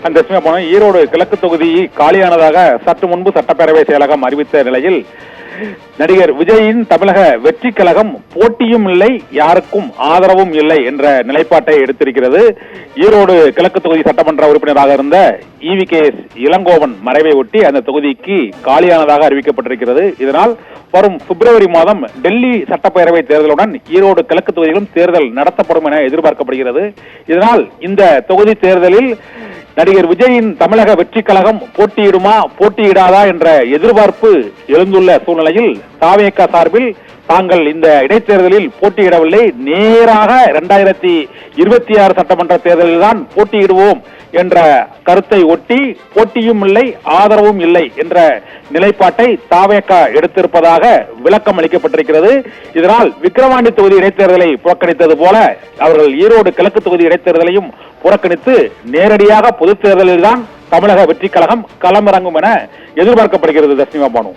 அந்த ஈரோடு கிழக்கு தொகுதி காலியானதாக சற்று முன்பு சட்டப்பேரவை செயலகம் அறிவித்த நிலையில் நடிகர் விஜயின் தமிழக வெற்றி கழகம் போட்டியும் இல்லை, யாருக்கும் ஆதரவும் இல்லை என்ற நிலைப்பாட்டை எடுத்திருக்கிறது. ஈரோடு கிழக்கு தொகுதி சட்டமன்ற உறுப்பினராக இருந்த EVKS இளங்கோவன் மறைவை ஒட்டி அந்த தொகுதிக்கு காலியானதாக அறிவிக்கப்பட்டிருக்கிறது. இதனால் வரும் பிப்ரவரி மாதம் டெல்லி சட்டப்பேரவை தேர்தலுடன் ஈரோடு கிழக்கு தொகுதியிலும் தேர்தல் நடத்தப்படும் என எதிர்பார்க்கப்படுகிறது. இதனால் இந்த தொகுதி தேர்தலில் நடிகர் விஜயின் தமிழக வெற்றி கழகம் போட்டியிடுமா போட்டியிடாதா என்ற எதிர்பார்ப்பு எழுந்துள்ள சூழ்நிலையில் தாவேகா சார்பில் தாங்கள் இந்த இடைத்தேர்தலில் போட்டியிடவில்லை, நேராக 2026 சட்டமன்ற தேர்தலில் தான் போட்டியிடுவோம் என்ற கருத்தை ஒட்டி போட்டியும் இல்லை, ஆதரவும் இல்லை என்ற நிலைப்பாட்டை தாவேகா எடுத்திருப்பதாக விளக்கம் அளிக்கப்பட்டிருக்கிறது. இதனால் விக்கிரவாண்டி தொகுதி இடைத்தேர்தலை புறக்கணித்தது போல அவர்கள் ஈரோடு கிழக்கு தொகுதி இடைத்தேர்தலையும் புறக்கணித்து நேரடியாக பொதுத் தேர்தலில் தான் தமிழக வெற்றி கழகம் களமிறங்கும் என எதிர்பார்க்கப்படுகிறது. தஸ்னிமா பானு.